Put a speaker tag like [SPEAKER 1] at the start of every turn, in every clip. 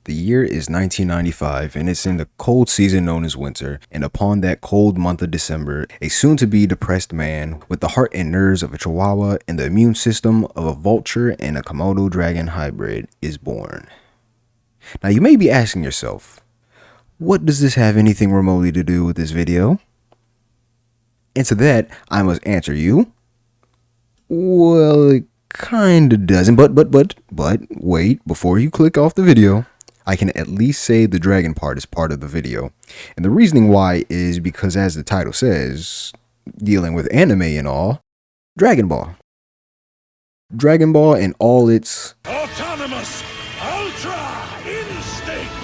[SPEAKER 1] The year is 1995, and it's in the cold season known as winter, and upon that cold month of December, a soon-to-be depressed man with the heart and nerves of a chihuahua and the immune system of a vulture and a Komodo dragon hybrid is born. Now you may be asking yourself, what does this have anything remotely to do with this video? And to that, I must answer you, well, it kinda doesn't, but wait, before you click off the video, I can at least say the dragon part is part of the video. And the reasoning why is because, as the title says, dealing with anime and all, Dragon Ball. Dragon Ball and all its
[SPEAKER 2] autonomous ultra instinct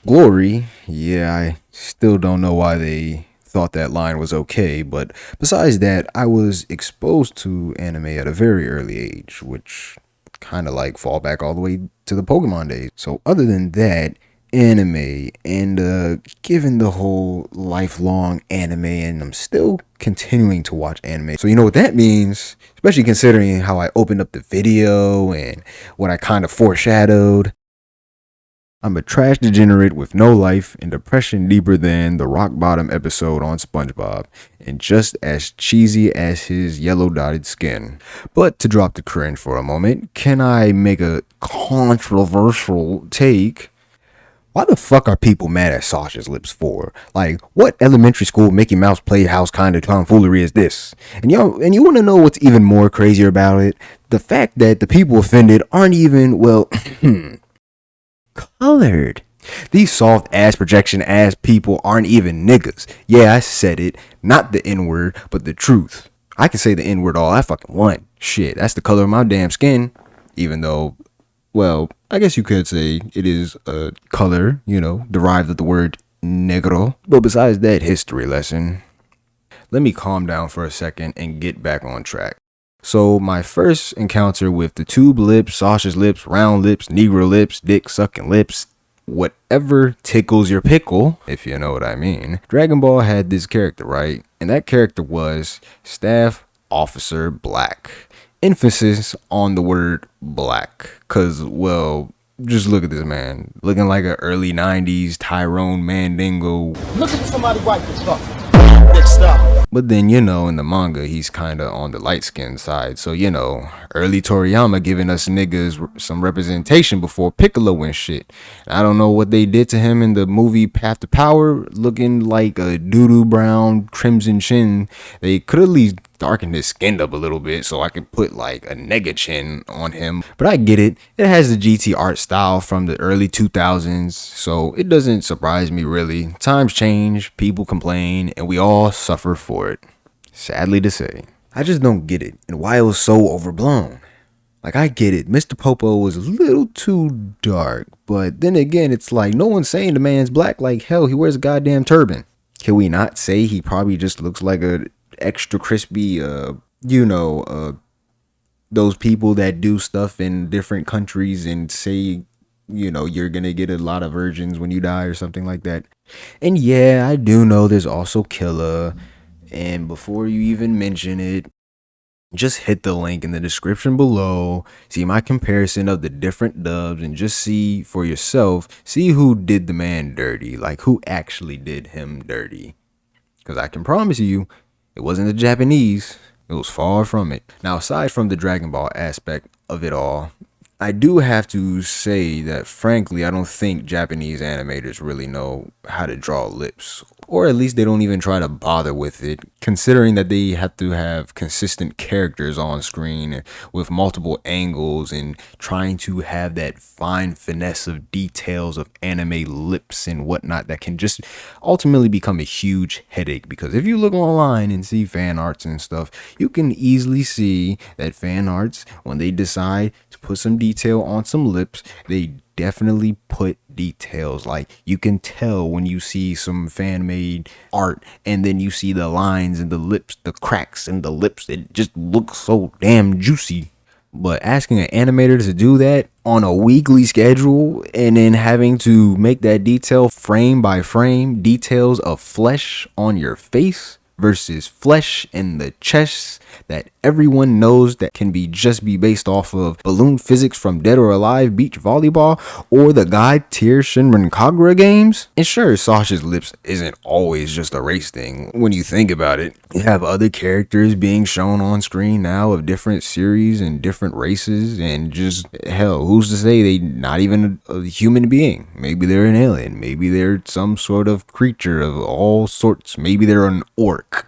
[SPEAKER 1] glory. Yeah, I still don't know why they thought that line was okay, but besides that, I was exposed to anime at a very early age, which kind of like fall back all the way to the Pokemon days. So other than that, anime, and given the whole lifelong anime, and I'm still continuing to watch anime. So you know what that means, especially considering how I opened up the video and what I kind of foreshadowed. I'm a trash degenerate with no life and depression deeper than the rock bottom episode on SpongeBob, and just as cheesy as his yellow dotted skin. But to drop the cringe for a moment, can I make a controversial take? Why the fuck are people mad at Sasha's lips for? Like, what elementary school Mickey Mouse Playhouse kind of tomfoolery is this? And you want to know what's even more crazier about it? The fact that the people offended aren't even, well, colored. These soft ass projection ass people aren't even niggas. Yeah, I said it. Not the N-word, but the truth. I can say the N-word all I fucking want. Shit, that's the color of my damn skin. Even though, well, I guess you could say it is a color, derived of the word negro. But besides that history lesson, let me calm down for a second and get back on track. So my first encounter with the tube lips, Sasha's lips, round lips, negro lips, dick sucking lips, whatever tickles your pickle, if you know what I mean. Dragon Ball had this character, right? And that character was Staff Officer Black. Emphasis on the word black. Cause, well, just look at this man. Looking like an early 90s Tyrone Mandingo.
[SPEAKER 3] Look at somebody white as fuck.
[SPEAKER 1] But then, in the manga, he's kind of on the light-skinned side. So, early Toriyama giving us niggas some representation before Piccolo and shit. I don't know what they did to him in the movie Path to Power, looking like a doo-doo brown crimson chin. They could at least darken his skin up a little bit so I could put like a nega chin on him. But I get it. It has the GT art style from the early 2000s, so it doesn't surprise me really. Times change, people complain, and we all suffer for it. Sadly to say. I just don't get it and why it was so overblown. Like, I get it, Mr. Popo was a little too dark, but then again, it's like no one's saying the man's black. Like, hell, he wears a goddamn turban. Can we not say he probably just looks like a extra crispy, those people that do stuff in different countries and say, you're gonna get a lot of virgins when you die or something like that. And yeah, I do know there's also Killa. And before you even mention it, just hit the link in the description below, see my comparison of the different dubs, and just see for yourself, see who did the man dirty, like who actually did him dirty. Because I can promise you, it wasn't the Japanese. It was far from it. Now, aside from the Dragon Ball aspect of it all, I do have to say that, frankly, I don't think Japanese animators really know how to draw lips. Or at least they don't even try to bother with it, considering that they have to have consistent characters on screen with multiple angles and trying to have that fine finesse of details of anime lips and whatnot that can just ultimately become a huge headache. Because if you look online and see fan arts and stuff, you can easily see that fan arts, when they decide to put some detail on some lips, they definitely put details. Like, you can tell when you see some fan made art and then you see the lines and the lips, the cracks in the lips, it just looks so damn juicy. But asking an animator to do that on a weekly schedule and then having to make that detail frame by frame, details of flesh on your face versus flesh in the chest that everyone knows that can be just be based off of balloon physics from Dead or Alive beach volleyball or the God tier Shinran Kagura games? And sure, Sasha's lips isn't always just a race thing when you think about it. You have other characters being shown on screen now of different series and different races, and just hell, who's to say they not even a human being? Maybe they're an alien, maybe they're some sort of creature of all sorts, maybe they're an orc.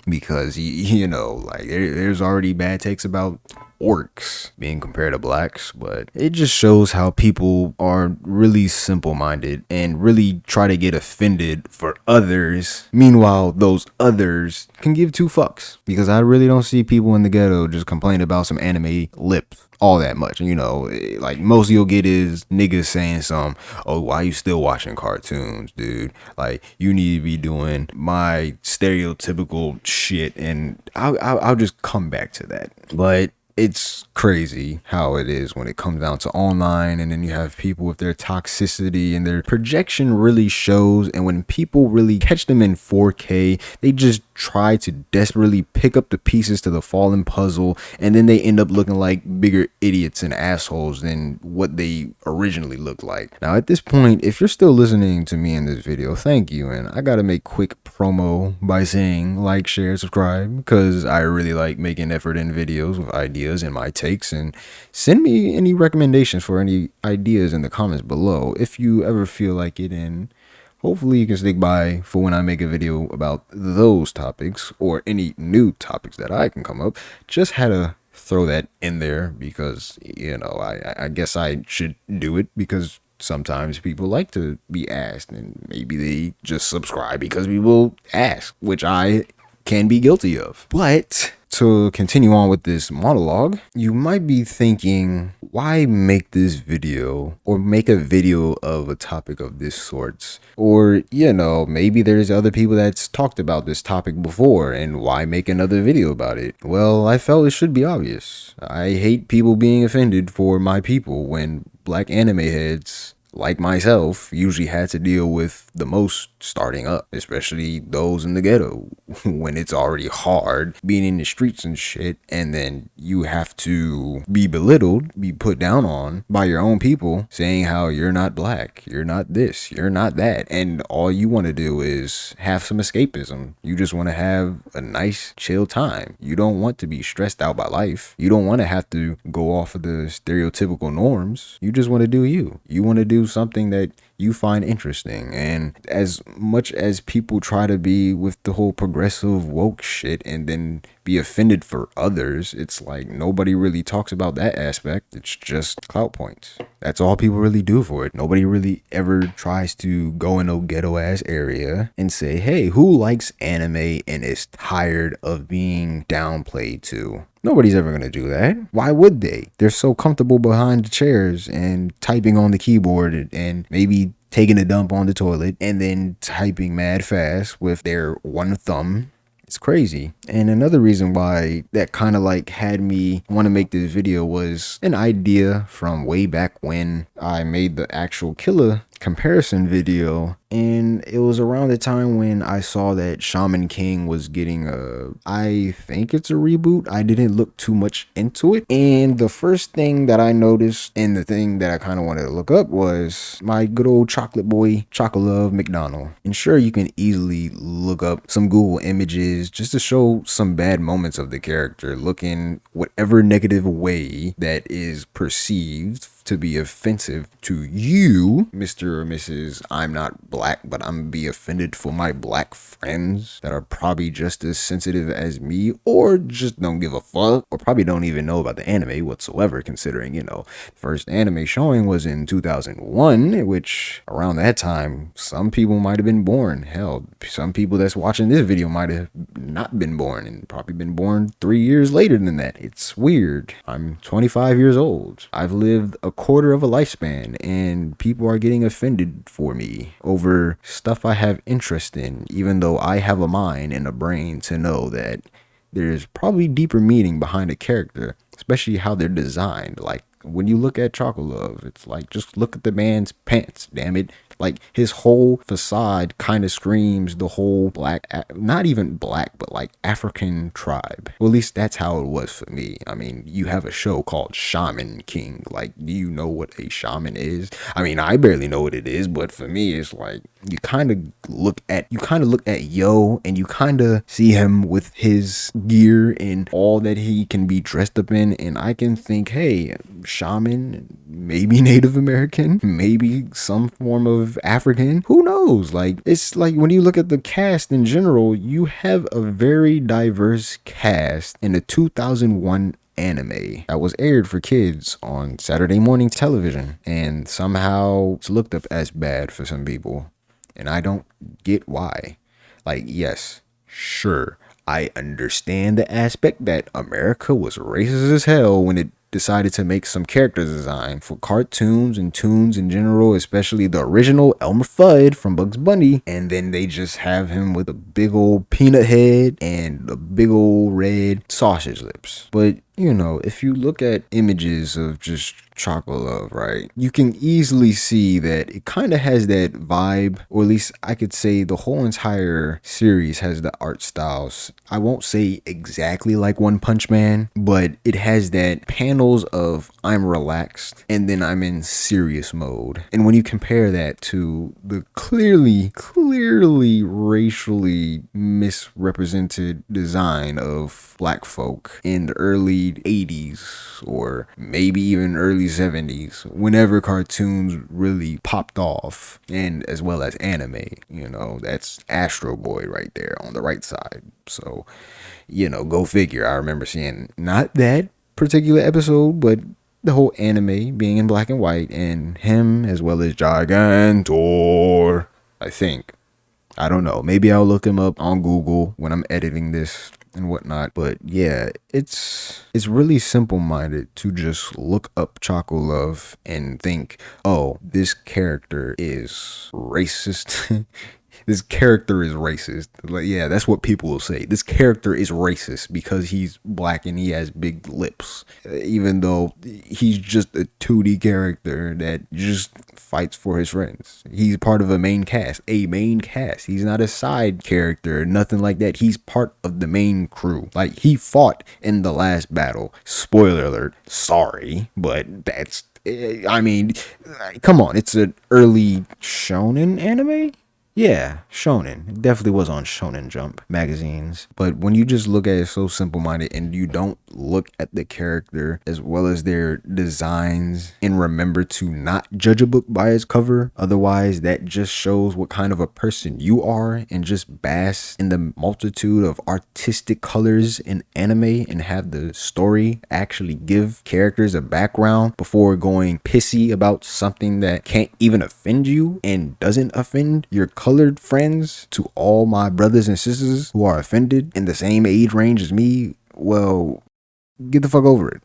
[SPEAKER 1] Because you know, like there's already bad takes about orcs being compared to blacks, but it just shows how people are really simple-minded and really try to get offended for others. Meanwhile, those others can give two fucks, because I really don't see people in the ghetto just complain about some anime lip all that much. You know, like most you'll get is niggas saying some, oh, why you still watching cartoons, dude? Like, you need to be doing my stereotypical shit, and I'll just come back to that. But it's crazy how it is when it comes down to online, and then you have people with their toxicity and their projection really shows, and when people really catch them in 4K, they just try to desperately pick up the pieces to the fallen puzzle, and then they end up looking like bigger idiots and assholes than what they originally looked like. Now at this point, if you're still listening to me in this video, thank you, and I gotta make quick promo by saying like, share, subscribe, because I really like making effort in videos with ideas and my takes, and send me any recommendations for any ideas in the comments below if you ever feel like it, and hopefully you can stick by for when I make a video about those topics or any new topics that I can come up. Just had to throw that in there because, you know, I guess I should do it because sometimes people like to be asked, and maybe they just subscribe because people ask, which I can be guilty of. But to continue on with this monologue, you might be thinking, why make this video or make a video of a topic of this sort? Or, you know, maybe there's other people that's talked about this topic before, and why make another video about it? Well, I felt it should be obvious. I hate people being offended for my people when black anime heads like myself usually had to deal with the most starting up, especially those in the ghetto, when it's already hard being in the streets and shit, and then you have to be belittled, be put down on by your own people, saying how you're not black, you're not this, you're not that, and all you want to do is have some escapism. You just want to have a nice chill time. You don't want to be stressed out by life. You don't want to have to go off of the stereotypical norms. You just want to do you. You want to do something that you find interesting. And as much as people try to be with the whole progressive woke shit and then be offended for others, it's like nobody really talks about that aspect. It's just clout points. That's all people really do for it. Nobody really ever tries to go in a ghetto ass area and say, hey, who likes anime and is tired of being downplayed to? Nobody's ever going to do that. Why would they? They're so comfortable behind the chairs and typing on the keyboard and maybe taking a dump on the toilet and then typing mad fast with their one thumb. It's crazy. And another reason why that kind of like had me want to make this video was an idea from way back when I made the actual Killa comparison video, and it was around the time when I saw that Shaman King was getting I think it's a reboot. I didn't look too much into it, and the first thing that I noticed and the thing that I kind of wanted to look up was my good old chocolate boy Chocolove McDonald. And sure, you can easily look up some Google images just to show some bad moments of the character looking whatever negative way that is perceived to be offensive to you, Mr. or Mrs. I'm not black, but I'm gonna be offended for my black friends that are probably just as sensitive as me, or just don't give a fuck, or probably don't even know about the anime whatsoever, considering, you know, the first anime showing was in 2001, which around that time, some people might have been born. Hell, some people that's watching this video might have not been born and probably been born 3 years later than that. It's weird. I'm 25 years old. I've lived a quarter of a lifespan, and people are getting offended for me over stuff I have interest in, even though I have a mind and a brain to know that there's probably deeper meaning behind a character, especially how they're designed. Like when you look at Chocolate Love, it's like, just look at the man's pants, damn it. Like, his whole facade kind of screams the whole black, not even black, but like African tribe. Well, at least that's how it was for me. I mean, you have a show called Shaman King. Like, do you know what a shaman is? I mean, I barely know what it is, but for me, it's like, you kind of look at Yo, and you kind of see him with his gear and all that he can be dressed up in, and I can think, hey, shaman, maybe Native American, maybe some form of African, who knows? Like, it's like, when you look at the cast in general, you have a very diverse cast in a 2001 anime that was aired for kids on Saturday morning television, and somehow it's looked up as bad for some people, and I don't get why. Like, yes, sure, I understand the aspect that America was racist as hell when it decided to make some character design for cartoons and tunes in general, especially the original Elmer Fudd from Bugs Bunny, and then they just have him with a big old peanut head and a big old red sausage lips. But you know, if you look at images of just Chocolate Love, right, you can easily see that it kind of has that vibe, or at least I could say the whole entire series has the art styles. I won't say exactly like One Punch Man, but it has that panels of I'm relaxed and then I'm in serious mode. And when you compare that to the clearly racially misrepresented design of black folk in the early 80s, or maybe even early 70s, whenever cartoons really popped off, and as well as anime, you know, that's Astro Boy right there on the right side. So, you know, go figure. I remember seeing not that particular episode, but the whole anime being in black and white, and him as well as Gigantor, I think. I don't know. Maybe I'll look him up on Google when I'm editing this and whatnot. But yeah, it's really simple minded to just look up Choco Love and think, oh, this character is racist. This character is racist. Like, yeah, that's what people will say. This character is racist because he's black and he has big lips. Even though he's just a 2D character that just fights for his friends. He's part of a main cast. He's not a side character, nothing like that. He's part of the main crew. Like, he fought in the last battle. Spoiler alert. Sorry, but that's, I mean, come on. It's an early shonen anime? Yeah, shonen. It definitely was on Shonen Jump magazines. But when you just look at it so simple-minded and you don't look at the character as well as their designs and remember to not judge a book by its cover, otherwise that just shows what kind of a person you are, and just bask in the multitude of artistic colors in anime and have the story actually give characters a background before going pissy about something that can't even offend you and doesn't offend your colored friends. To all my brothers and sisters who are offended in the same age range as me, well, get the fuck over it.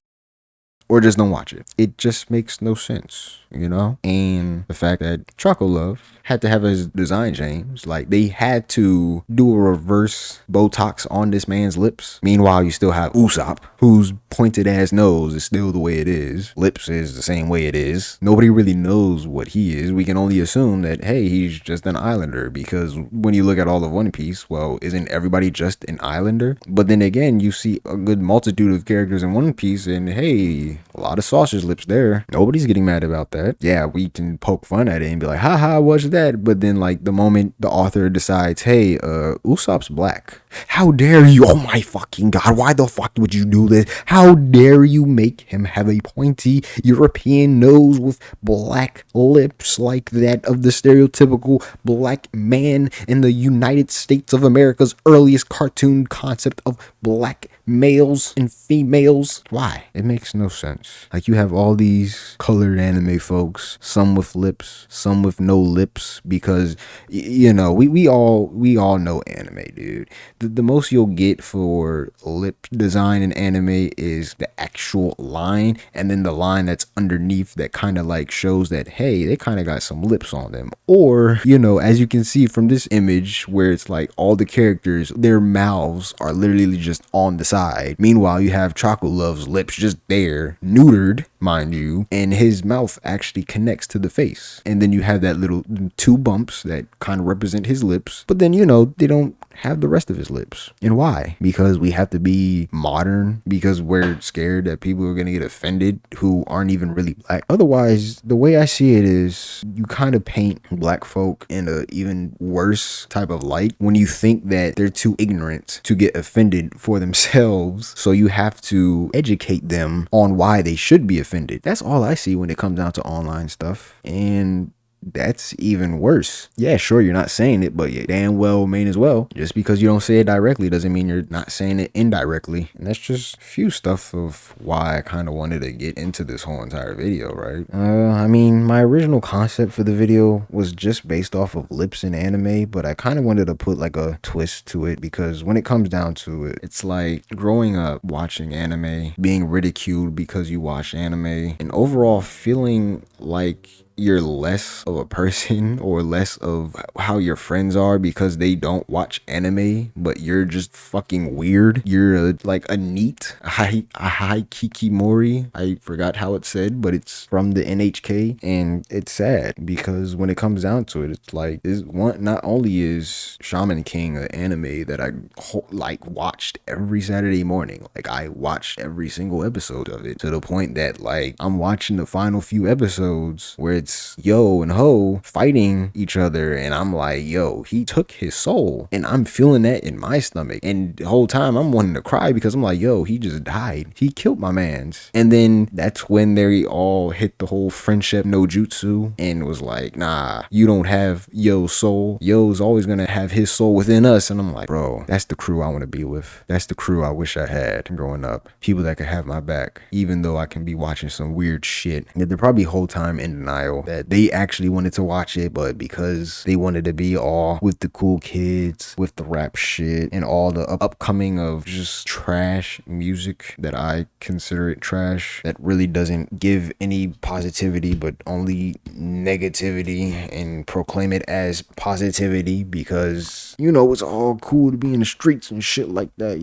[SPEAKER 1] Or just don't watch it. It just makes no sense, you know? And the fact that Choco Love had to have his design changed. Like, they had to do a reverse Botox on this man's lips. Meanwhile, you still have Usopp, whose pointed ass nose is still the way it is. Lips is the same way it is. Nobody really knows what he is. We can only assume that, hey, he's just an islander, because when you look at all of One Piece, well, isn't everybody just an islander? But then again, you see a good multitude of characters in One Piece, and hey, a lot of sausage lips there. Nobody's getting mad about that. Yeah, we can poke fun at it and be like, haha, what's that? But then, like, the moment the author decides, hey, Usopp's black. How dare you? Oh my fucking god, why the fuck would you do this? How dare you make him have a pointy European nose with black lips like that of the stereotypical black man in the United States of America's earliest cartoon concept of black males and females? Why? It makes no sense. Like, you have all these colored anime folks, some with lips, some with no lips, because you know, we all know anime, dude. The most you'll get for lip design in anime is the actual line, and then the line that's underneath that kind of like shows that, hey, they kind of got some lips on them. Or, you know, as you can see from this image where it's like all the characters, their mouths are literally just on the side side. Meanwhile, you have Chocolate Love's lips just there, neutered, mind you, and his mouth actually connects to the face. And then you have that little 2 bumps that kind of represent his lips, but then, they don't have the rest of his lips. And why? Because we have to be modern, because we're scared that people are going to get offended who aren't even really black. Otherwise, the way I see it is you kind of paint black folk in a even worse type of light when you think that they're too ignorant to get offended for themselves. So you have to educate them on why they should be offended. That's all I see when it comes down to online stuff. And that's even worse. Yeah, sure, you're not saying it, but you damn well mean as well. Just because you don't say it directly doesn't mean you're not saying it indirectly. And that's just a few stuff of why I kind of wanted to get into this whole entire video, right? I mean, my original concept for the video was just based off of lips in anime, but I kind of wanted to put like a twist to it, because when it comes down to it, it's like growing up watching anime, being ridiculed because you watch anime, and overall feeling like you're less of a person or less of how your friends are because they don't watch anime, but you're just fucking weird. You're like a neat high kikimori. I forgot how it's said, but it's from the NHK, and it's sad because when it comes down to it, it's like this one. Not only is Shaman King an anime that I like watched every Saturday morning, like I watched every single episode of it to the point that like I'm watching the final few episodes where it's Yo and Ho fighting each other, and I'm like, yo, he took his soul, and I'm feeling that in my stomach, and the whole time I'm wanting to cry because I'm like, yo, he just died, he killed my mans. And then that's when they all hit the whole friendship no jutsu and was like, nah, you don't have Yo's soul, Yo's always gonna have his soul within us. And I'm like, bro, that's the crew I want to be with. That's the crew I wish I had growing up. People that could have my back, even though I can be watching some weird shit that they're probably whole time in denial that they actually wanted to watch it, but because they wanted to be all with the cool kids, with the rap shit, and all the upcoming of just trash music that I consider it trash, that really doesn't give any positivity but only negativity, and proclaim it as positivity because, it's all cool to be in the streets and shit like that,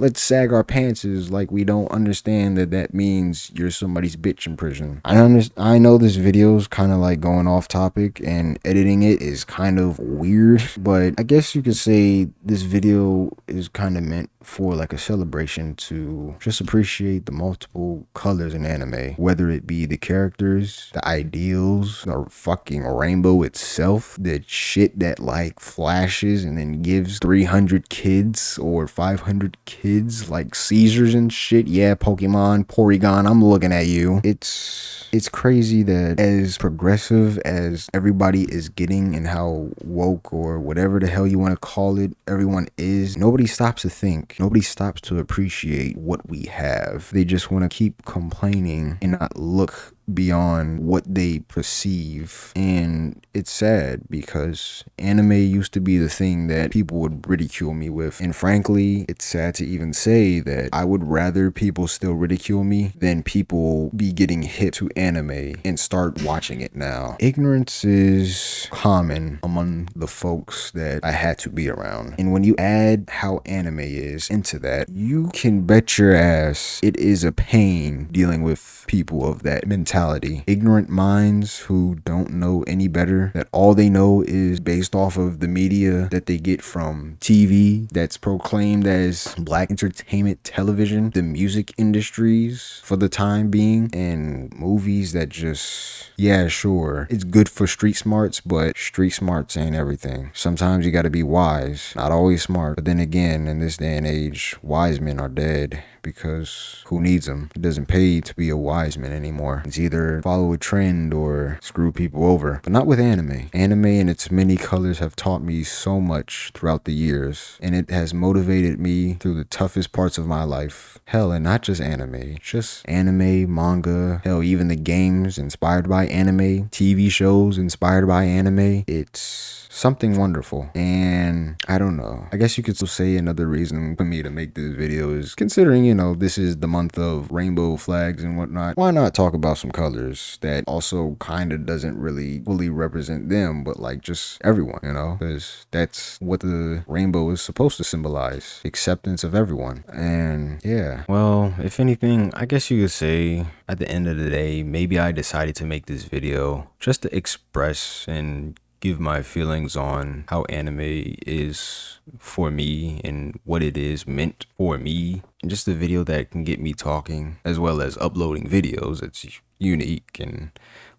[SPEAKER 1] Let's sag our pantses like we don't understand that means you're somebody's bitch in prison. I know this video's kind of like going off topic and editing it is kind of weird, but I guess you could say this video is kind of meant for like a celebration to just appreciate the multiple colors in anime, whether it be the characters, the ideals, the fucking rainbow itself, the shit that like flashes and then gives 300 kids or 500 kids like seizures and shit. Yeah, Pokemon, Porygon, I'm looking at you. It's crazy that as progressive as everybody is getting and how woke or whatever the hell you want to call it everyone is, nobody stops to think. Nobody stops to appreciate what we have. They just want to keep complaining and not look beyond what they perceive. And it's sad because anime used to be the thing that people would ridicule me with, and frankly, it's sad to even say that I would rather people still ridicule me than people be getting hip to anime and start watching it now. Ignorance is common among the folks that I had to be around, and when you add how anime is into that, you can bet your ass it is a pain dealing with people of that mentality. Ignorant minds who don't know any better, that all they know is based off of the media that they get from TV that's proclaimed as black entertainment television, the music industries for the time being, and movies that just, yeah, sure, it's good for street smarts, but street smarts ain't everything. Sometimes you gotta be wise, not always smart. But then again, in this day and age, wise men are dead, because who needs them? It doesn't pay to be a wise man anymore. It's either follow a trend or screw people over. But not with anime. Anime in its many colors have taught me so much throughout the years, and it has motivated me through the toughest parts of my life. Hell, and not just anime. Just anime, manga, hell, even the games inspired by anime, TV shows inspired by anime. It's something wonderful. And I don't know, I guess you could still say another reason for me to make this video is considering, this is the month of rainbow flags and whatnot, why not talk about some colors that also kind of doesn't really fully represent them, but like just everyone, you know, because that's what the rainbow is supposed to symbolize, acceptance of everyone. And yeah, well, if anything, I guess you could say at the end of the day, maybe I decided to make this video just to express and give my feelings on how anime is for me and what it is meant for me, and just a video that can get me talking as well as uploading videos that's unique and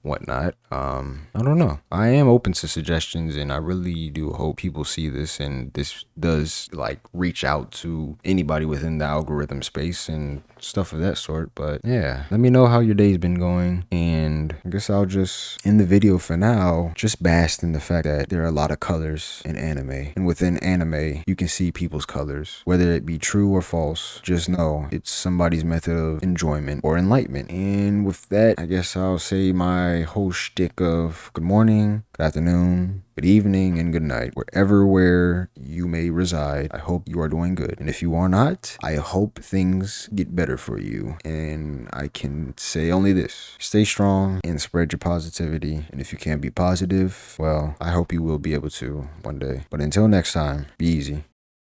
[SPEAKER 1] whatnot. I don't know, I am open to suggestions, and I really do hope people see this and this does like reach out to anybody within the algorithm space and stuff of that sort. But yeah, let me know how your day's been going, and I guess I'll just end the video for now, just bask in the fact that there are a lot of colors in anime, and within anime you can see people's colors, whether it be true or false. Just know it's somebody's method of enjoyment or enlightenment. And with that, I guess I'll say my whole shtick of good morning, good afternoon, good evening, and good night, where you may reside. I hope you are doing good, and if you are not, I hope things get better for you. And I can say only this: stay strong and spread your positivity. And if you can't be positive, well, I hope you will be able to one day. But until next time, be easy.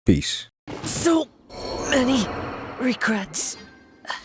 [SPEAKER 1] Peace.
[SPEAKER 4] So many regrets.